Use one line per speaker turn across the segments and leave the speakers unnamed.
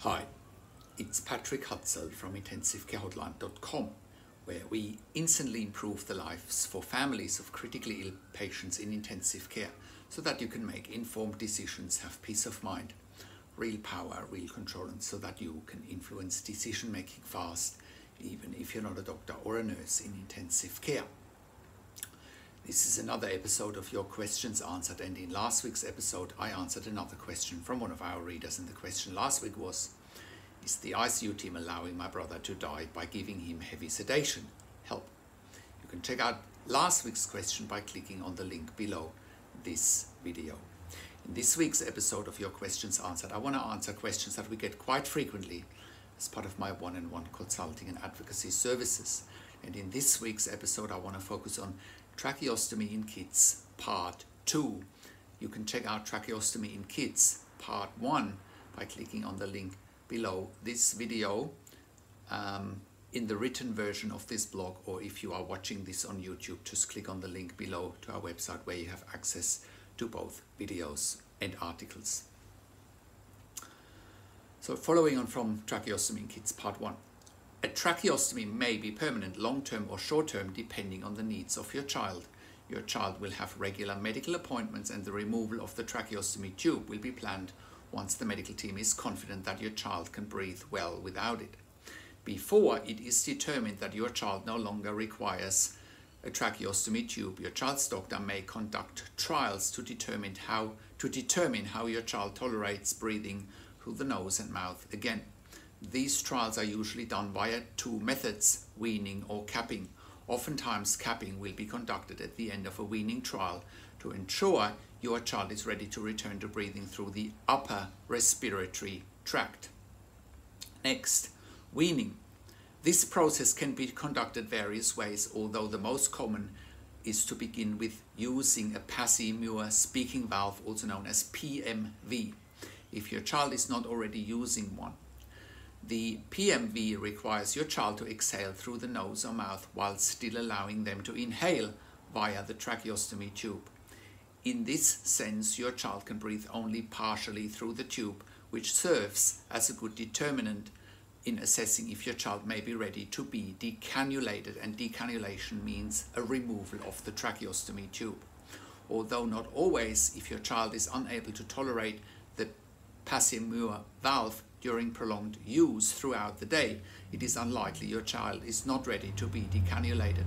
Hi, it's Patrick Hutzel from IntensiveCareHotline.com, where we instantly improve the lives for families of critically ill patients in intensive care so that you can make informed decisions, have peace of mind, real power, real control, and so that you can influence decision making fast, even if you're not a doctor or a nurse in intensive care. This is another episode of Your Questions Answered, and in last week's episode I answered another question from one of our readers, and the question last week was: is the ICU team allowing my brother to die by giving him heavy sedation? Help. You can check out last week's question by clicking on the link below this video. In this week's episode of Your Questions Answered, I want to answer questions that we get quite frequently as part of my one-on-one consulting and advocacy services. And in this week's episode I want to focus on tracheostomy in kids part 2. You can check out tracheostomy in kids part 1 by clicking on the link below this video in the written version of this blog, or if you are watching this on YouTube, just click on the link below to our website where you have access to both videos and articles. So following on from tracheostomy in kids part 1. A tracheostomy may be permanent, long-term or short-term, depending on the needs of your child. Your child will have regular medical appointments, and the removal of the tracheostomy tube will be planned once the medical team is confident that your child can breathe well without it. Before it is determined that your child no longer requires a tracheostomy tube, your child's doctor may conduct trials to determine how your child tolerates breathing through the nose and mouth again. These trials are usually done via two methods, weaning or capping. Oftentimes capping will be conducted at the end of a weaning trial to ensure your child is ready to return to breathing through the upper respiratory tract. Next, weaning. This process can be conducted various ways, although the most common is to begin with using a Passey-Muir speaking valve, also known as PMV, if your child is not already using one. The PMV requires your child to exhale through the nose or mouth while still allowing them to inhale via the tracheostomy tube. In this sense, your child can breathe only partially through the tube, which serves as a good determinant in assessing if your child may be ready to be decannulated, and decannulation means a removal of the tracheostomy tube. Although not always, if your child is unable to tolerate the Passey-Muir valve during prolonged use throughout the day, it is unlikely your child is not ready to be decannulated.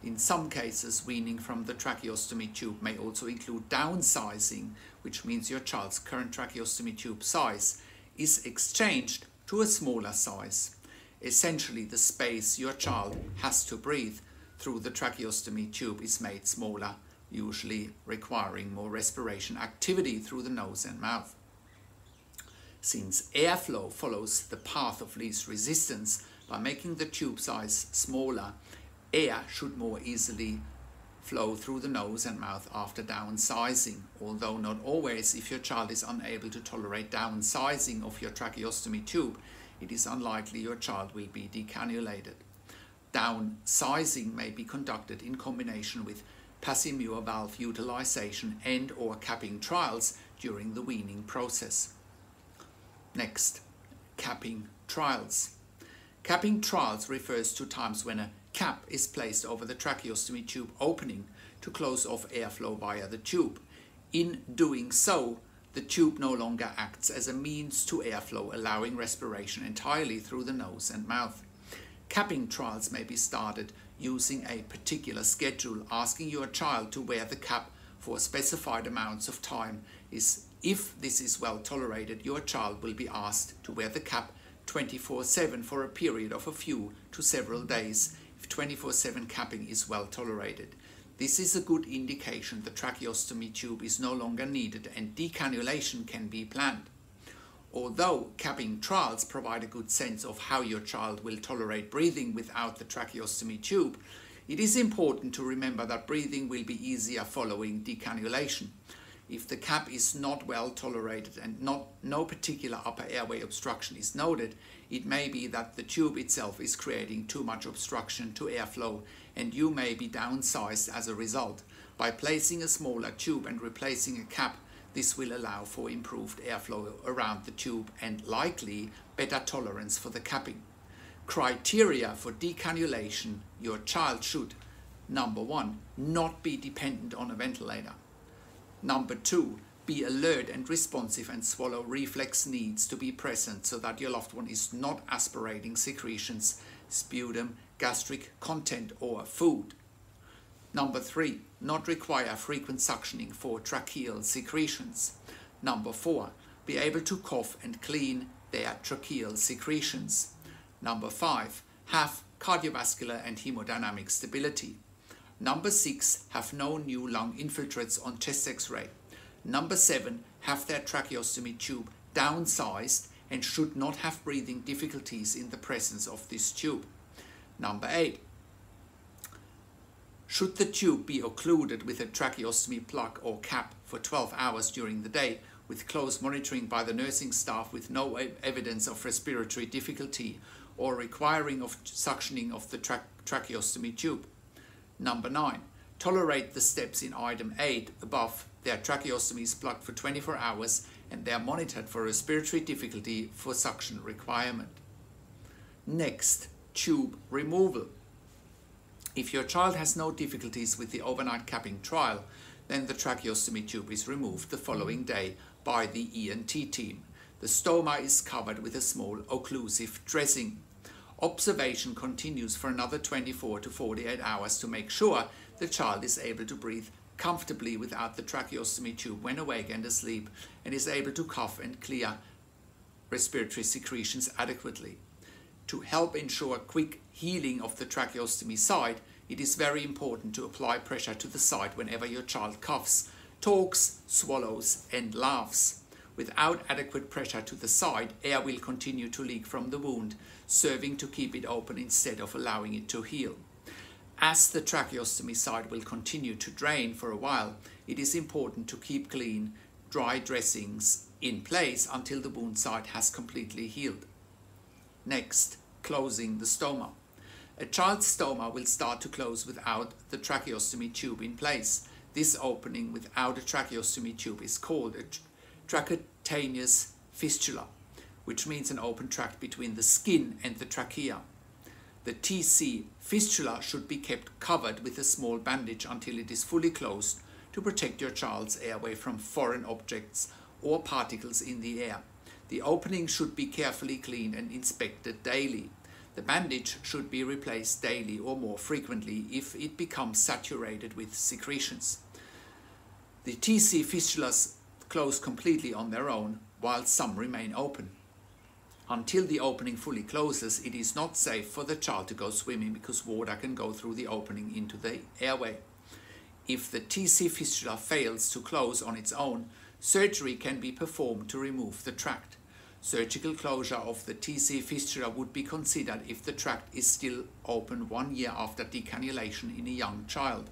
In some cases, weaning from the tracheostomy tube may also include downsizing, which means your child's current tracheostomy tube size is exchanged to a smaller size. Essentially, the space your child has to breathe through the tracheostomy tube is made smaller, usually requiring more respiration activity through the nose and mouth. Since airflow follows the path of least resistance, by making the tube size smaller, air should more easily flow through the nose and mouth after downsizing. Although not always, if your child is unable to tolerate downsizing of your tracheostomy tube, it is unlikely your child will be decannulated. Downsizing may be conducted in combination with Passey-Muir valve utilization and/or capping trials during the weaning process. Next, capping trials. Capping trials refers to times when a cap is placed over the tracheostomy tube opening to close off airflow via the tube. In doing so, the tube no longer acts as a means to airflow, allowing respiration entirely through the nose and mouth. Capping trials may be started using a particular schedule, asking your child to wear the cap for specified amounts of time. If this is well tolerated, your child will be asked to wear the cap 24/7 for a period of a few to several days if 24/7 capping is well tolerated. This is a good indication the tracheostomy tube is no longer needed and decannulation can be planned. Although capping trials provide a good sense of how your child will tolerate breathing without the tracheostomy tube, it is important to remember that breathing will be easier following decannulation. If the cap is not well tolerated and no particular upper airway obstruction is noted, it may be that the tube itself is creating too much obstruction to airflow, and you may be downsized as a result. By placing a smaller tube and replacing a cap, This will allow for improved airflow around the tube and likely better tolerance for the capping. Criteria for decannulation: your child should, number 1, not be dependent on a ventilator. Number 2, be alert and responsive, and swallow reflex needs to be present so that your loved one is not aspirating secretions, sputum, gastric content or food. Number 3, not require frequent suctioning for tracheal secretions. Number 4, be able to cough and clean their tracheal secretions. Number 5, have cardiovascular and hemodynamic stability. Number 6, have no new lung infiltrates on chest X-ray. Number 7, have their tracheostomy tube downsized and should not have breathing difficulties in the presence of this tube. Number 8, should the tube be occluded with a tracheostomy plug or cap for 12 hours during the day, with close monitoring by the nursing staff with no evidence of respiratory difficulty or requiring of suctioning of the tracheostomy tube. Number 9, tolerate the steps in item 8 above. Their tracheostomy is plugged for 24 hours and they are monitored for respiratory difficulty for suction requirement. Next, tube removal. If your child has no difficulties with the overnight capping trial, then the tracheostomy tube is removed the following day by the ENT team. The stoma is covered with a small occlusive dressing. Observation continues for another 24 to 48 hours to make sure the child is able to breathe comfortably without the tracheostomy tube when awake and asleep, and is able to cough and clear respiratory secretions adequately. To help ensure quick healing of the tracheostomy site, it is very important to apply pressure to the site whenever your child coughs, talks, swallows and laughs. Without adequate pressure to the site, air will continue to leak from the wound, serving to keep it open instead of allowing it to heal. As the tracheostomy site will continue to drain for a while, it is important to keep clean, dry dressings in place until the wound site has completely healed. Next, closing the stoma. A child's stoma will start to close without the tracheostomy tube in place. This opening without a tracheostomy tube is called a trachycutaneous fistula, which means an open tract between the skin and the trachea. The TC fistula should be kept covered with a small bandage until it is fully closed to protect your child's airway from foreign objects or particles in the air. The opening should be carefully cleaned and inspected daily. The bandage should be replaced daily or more frequently if it becomes saturated with secretions. The TC fistulas close completely on their own, while some remain open. Until the opening fully closes, it is not safe for the child to go swimming because water can go through the opening into the airway. If the TC fistula fails to close on its own, surgery can be performed to remove the tract. Surgical closure of the TC fistula would be considered if the tract is still open 1 year after decannulation in a young child.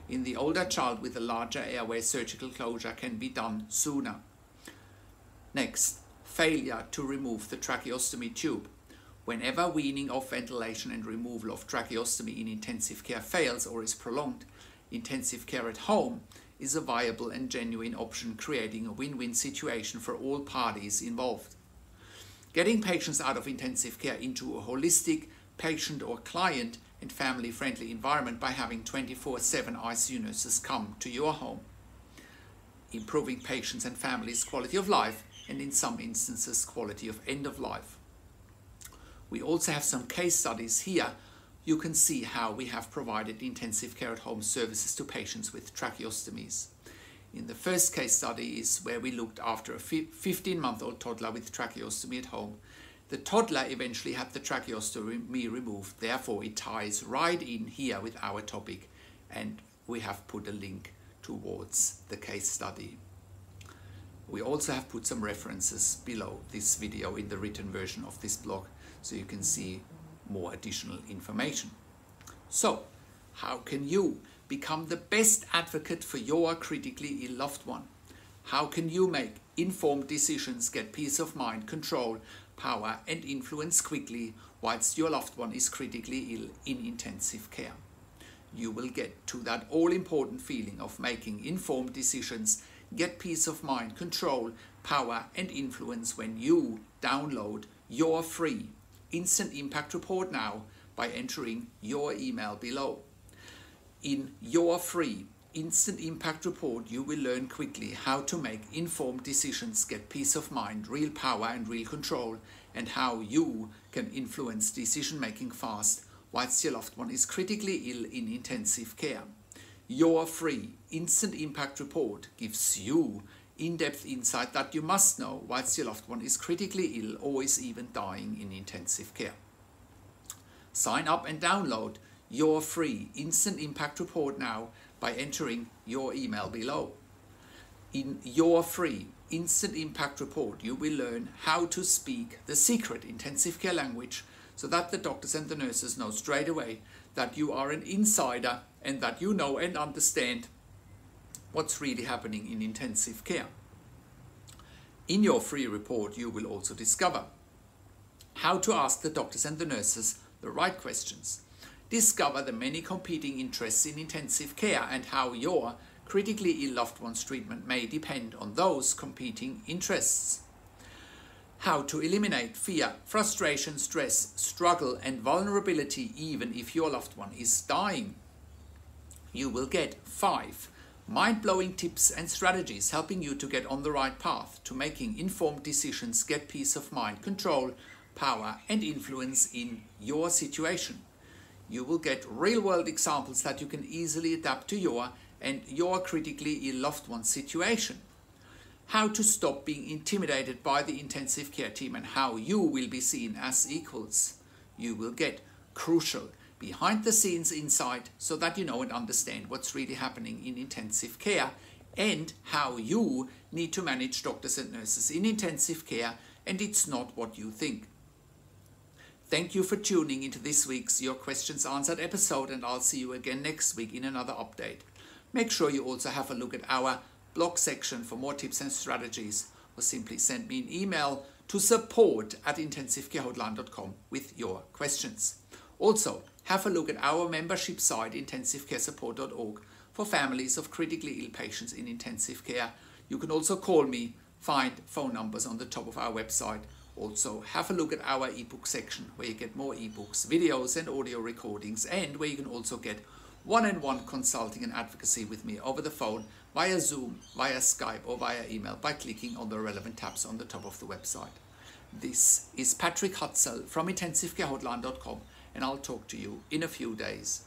In the older child with a larger airway, surgical closure can be done sooner. Next, failure to remove the tracheostomy tube. Whenever weaning off ventilation and removal of tracheostomy in intensive care fails or is prolonged, intensive care at home is a viable and genuine option, creating a win-win situation for all parties involved. Getting patients out of intensive care into a holistic, patient or client and family-friendly environment by having 24/7 ICU nurses come to your home. Improving patients' and families' quality of life, and in some instances quality of end of life. We also have some case studies here. You can see how we have provided intensive care at home services to patients with tracheostomies. In the first case study is where we looked after a 15-month-old toddler with tracheostomy at home. The toddler eventually had the tracheostomy removed, therefore it ties right in here with our topic, and we have put a link towards the case study. We also have put some references below this video in the written version of this blog, so you can see more additional information. So, how can you become the best advocate for your critically ill loved one? How can you make informed decisions, get peace of mind, control, power and influence quickly whilst your loved one is critically ill in intensive care? You will get to that all-important feeling of making informed decisions, get peace of mind, control, power and influence when you download your free Instant Impact Report now by entering your email below. In your free Instant Impact Report, you will learn quickly how to make informed decisions, get peace of mind, real power and real control, and how you can influence decision making fast whilst your loved one is critically ill in intensive care. Your free Instant Impact Report gives you in-depth insight that you must know whilst your loved one is critically ill or is even dying in intensive care. Sign up and download your free Instant Impact Report now by entering your email below. In your free Instant Impact Report, you will learn how to speak the secret intensive care language so that the doctors and the nurses know straight away that you are an insider and that you know and understand what's really happening in intensive care. In your free report, you will also discover how to ask the doctors and the nurses the right questions, discover the many competing interests in intensive care and how your critically ill loved one's treatment may depend on those competing interests, how to eliminate fear, frustration, stress, struggle and vulnerability even if your loved one is dying. You will get 5 mind-blowing tips and strategies helping you to get on the right path to making informed decisions, get peace of mind, control, power and influence in your situation. You will get real-world examples that you can easily adapt to your and your critically ill loved one's situation. How to stop being intimidated by the intensive care team and how you will be seen as equals. You will get crucial behind-the-scenes insight so that you know and understand what's really happening in intensive care and how you need to manage doctors and nurses in intensive care, and it's not what you think. Thank you for tuning into this week's Your Questions Answered episode, and I'll see you again next week in another update. Make sure you also have a look at our blog section for more tips and strategies, or simply send me an email to support@intensivecarehotline.com with your questions. Also, have a look at our membership site intensivecaresupport.org for families of critically ill patients in intensive care. You can also call me, find phone numbers on the top of our website. Also, have a look at our ebook section where you get more ebooks, videos and audio recordings, and where you can also get one-on-one consulting and advocacy with me over the phone, via Zoom, via Skype or via email by clicking on the relevant tabs on the top of the website. This is Patrick Hutzel from intensivecarehotline.com, and I'll talk to you in a few days.